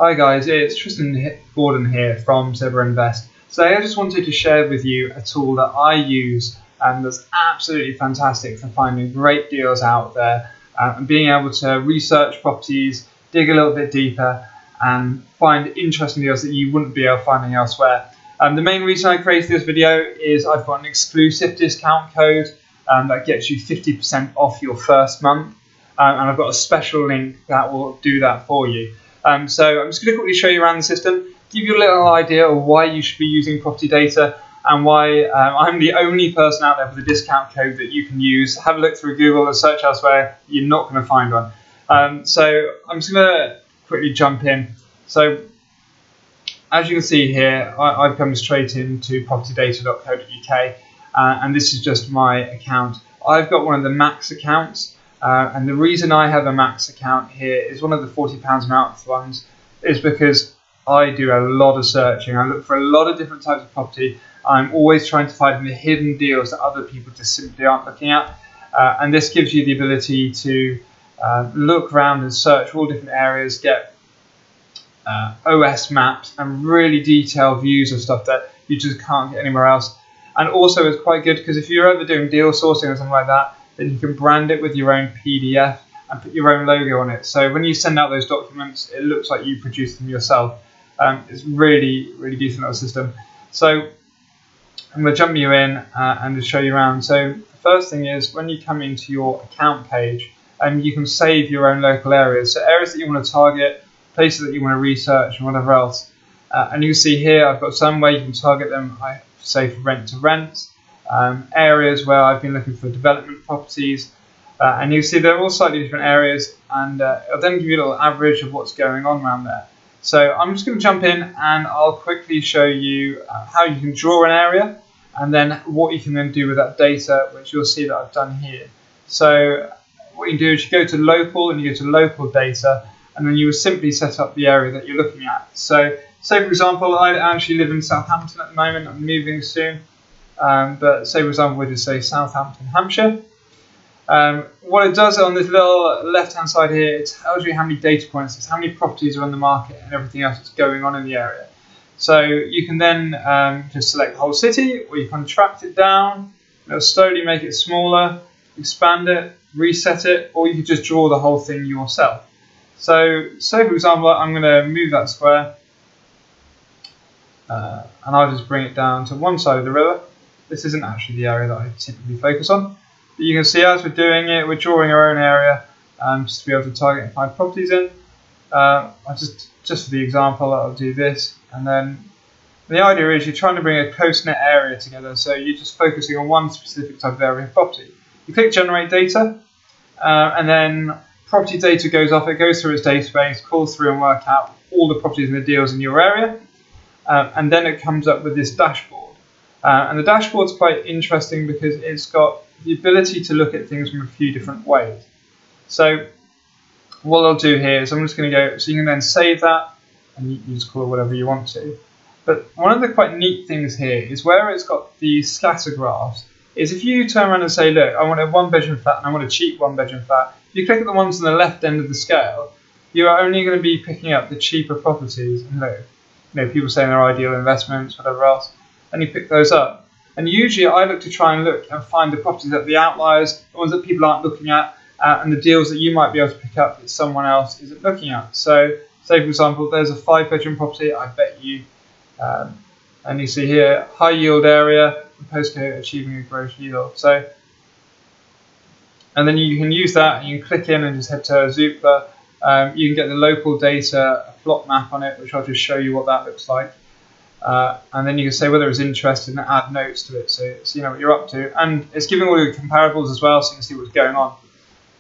Hi guys, it's Tristan Gordon here from Zebra Invest. So I just wanted to share with you a tool that I use and that's absolutely fantastic for finding great deals out there and being able to research properties, dig a little bit deeper and find interesting deals that you wouldn't be able to find elsewhere. The main reason I created this video is I've got an exclusive discount code that gets you 50% off your first month, and I've got a special link that will do that for you. So I'm just going to quickly show you around the system, give you a little idea of why you should be using PropertyData and why I'm the only person out there with a discount code that you can use. Have a look through Google and search elsewhere, you're not going to find one. So I'm just going to quickly jump in. So as you can see here, I've come straight into propertydata.co.uk and this is just my account. I've got one of the max accounts. And the reason I have a max account here is one of the £40 a month ones is because I do a lot of searching. I look for a lot of different types of property. I'm always trying to find the hidden deals that other people just simply aren't looking at. And this gives you the ability to look around and search all different areas, get OS maps and really detailed views of stuff that you just can't get anywhere else. And also it's quite good because if you're ever doing deal sourcing or something like that, then you can brand it with your own PDF and put your own logo on it. So when you send out those documents, it looks like you produced them yourself. It's really, really decent little system. So I'm going to jump you in and just show you around. So the first thing is when you come into your account page, you can save your own local areas. So areas that you want to target, places that you want to research and whatever else. And you can see here I've got some way you can target them, I say for rent to rent. Areas where I've been looking for development properties, and you see they're all slightly different areas, and it'll then give you a little average of what's going on around there. So I'm just going to jump in and I'll quickly show you how you can draw an area and then what you can then do with that data, which you'll see that I've done here. So what you do is you go to local and you go to local data, and then you will simply set up the area that you're looking at. So say for example I actually live in Southampton at the moment, I'm moving soon. But say for example we just say Southampton, Hampshire. What it does on this little left hand side here, it tells you how many data points, it's how many properties are on the market and everything else that's going on in the area. So you can then just select the whole city, or you contract it down, it'll slowly make it smaller, expand it, reset it, or you can just draw the whole thing yourself. So say for example I'm going to move that square and I'll just bring it down to one side of the river. This isn't actually the area that I typically focus on, but you can see as we're doing it, we're drawing our own area just to be able to target and find properties in. Just for the example, I'll do this, and then the idea is you're trying to bring a close-knit area together, so you're just focusing on one specific type of area of property. You click Generate Data, and then Property Data goes off, it goes through its database, calls through and work out all the properties and the deals in your area, and then it comes up with this dashboard. And the dashboard's quite interesting because it's got the ability to look at things from a few different ways. So what I'll do here is I'm just going to go, so you can then save that and you just call it whatever you want to. But one of the quite neat things here is where it's got the scatter graphs is if you turn around and say, look, I want a one bedroom flat and I want a cheap one bedroom flat. If you click at the ones on the left end of the scale, you are only going to be picking up the cheaper properties. And look, people saying they're ideal investments, whatever else. And you pick those up. And usually I look to try and look and find the properties that the outliers, the ones that people aren't looking at, and the deals that you might be able to pick up that someone else isn't looking at. So say for example, there's a 5-bedroom property, I bet you, and you see here, high yield area, postcode achieving a gross yield. So, and then you can use that and you can click in and just head to Zoopla. You can get the local data, a plot map on it, which I'll just show you what that looks like. And then you can say whether it's interested and add notes to it, so you know what you're up to. And it's giving all your comparables as well, so you can see what's going on.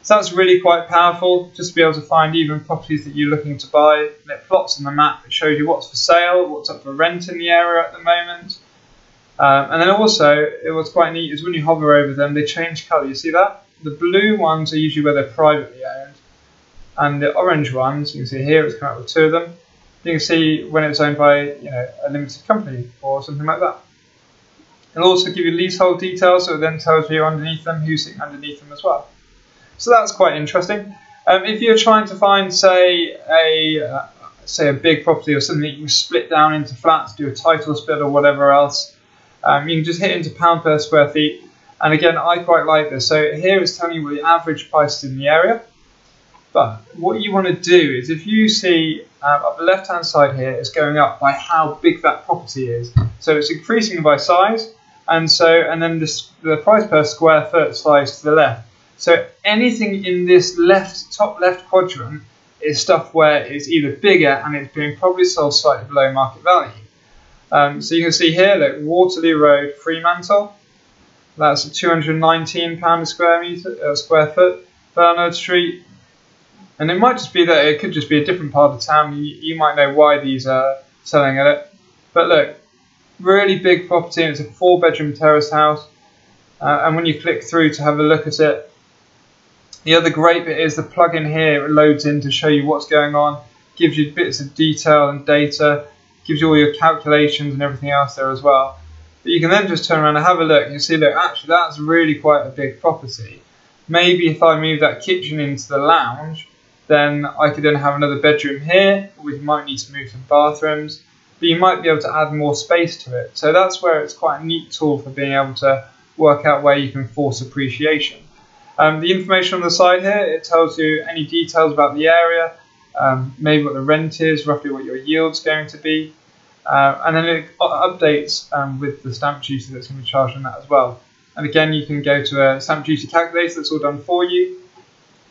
So that's really quite powerful, just to be able to find even properties that you're looking to buy. And it plots on the map, it shows you what's for sale, what's up for rent in the area at the moment. And then also, what's quite neat is when you hover over them, they change colour. You see that? The blue ones are usually where they're privately owned. And the orange ones, you can see here, it's come out with 2 of them. You can see when it's owned by a limited company or something like that. It'll also give you leasehold details, so it then tells you underneath them who's sitting underneath them as well. So that's quite interesting. If you're trying to find, say, say a big property or something that you can split down into flats, do a title split or whatever else, you can just hit into pound per square feet. And again, I quite like this. So here it's telling you what the average price is in the area. But what you want to do is, if you see up the left hand side here, it's going up by how big that property is. So it's increasing by size, and then the price per square foot slides to the left. So anything in this top left quadrant is stuff where it's either bigger and it's being probably sold slightly below market value. So you can see here, look, Waterloo Road, Fremantle, that's at £219 a square foot. Bernard Street, and it might just be that it could just be a different part of town. You might know why these are selling at it. But look, really big property, and it's a 4-bedroom terrace house. And when you click through to have a look at it, the other great bit is the plugin here. It loads in to show you what's going on, gives you bits of detail and data, gives you all your calculations and everything else there as well. But you can then just turn around and have a look, and you see, look, actually that's really quite a big property. Maybe if I move that kitchen into the lounge, then I could then have another bedroom here. We might need to move some bathrooms, but you might be able to add more space to it. So that's where it's quite a neat tool for being able to work out where you can force appreciation. The information on the side here, it tells you any details about the area, maybe what the rent is, roughly what your yield's going to be, and then it updates with the stamp duty that's going to be charged on that as well. And again, you can go to a stamp duty calculator that's all done for you.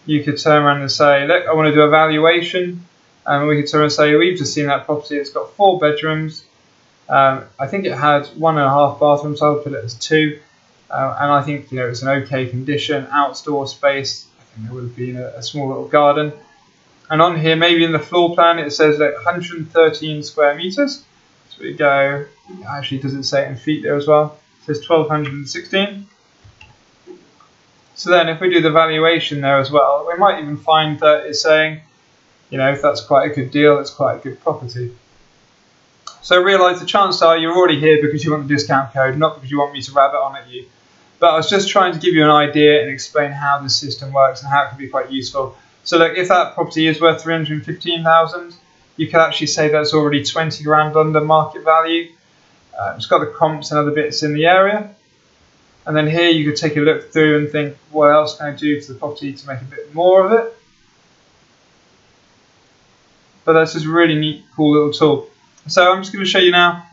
You could turn around and say, look, I want to do a valuation. And we could turn around and say, we've just seen that property. It's got 4 bedrooms. I think it had 1.5 bathrooms, so I'll put it as 2. And I think, it's an okay condition. Outdoor space, I think there would have been a small little garden. And on here, maybe in the floor plan, it says like 113 square meters. So we go, actually, does it say it in feet there as well? It says 1,216. So then if we do the valuation there as well, we might even find that it's saying, if that's quite a good deal, it's quite a good property. So realise the chances are you're already here because you want the discount code, not because you want me to rabbit on at you. But I was just trying to give you an idea and explain how the system works and how it can be quite useful. So look, if that property is worth 315,000, you can actually say that's already 20 grand under market value. It's got the comps and other bits in the area. And then here you could take a look through and think, what else can I do to the property to make a bit more of it? But that's just a really neat, cool little tool. So I'm just going to show you now.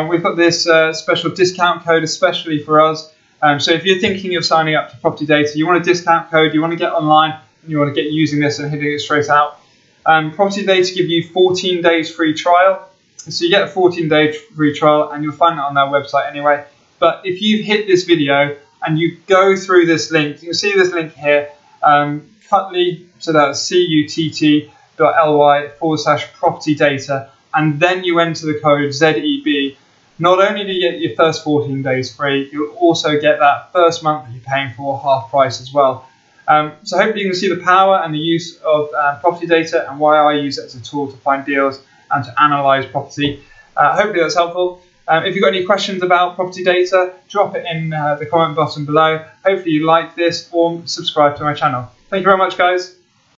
We've got this special discount code especially for us. So if you're thinking of signing up to PropertyData, you want a discount code, you want to get online, and you want to get using this and hitting it straight out. PropertyData give you 14 days free trial. So you get a 14-day free trial, and you'll find that on their website anyway. But if you've hit this video and you go through this link, you can see this link here, Cutley, so that's cuttly.ly/PropertyData, and then you enter the code ZEB. Not only do you get your first 14 days free, you'll also get that first month that you're paying for half price as well. So hopefully you can see the power and the use of PropertyData and why I use it as a tool to find deals and to analyse property. Hopefully that's helpful. If you've got any questions about PropertyData, drop it in the comment button below. Hopefully you like this or subscribe to my channel. Thank you very much, guys.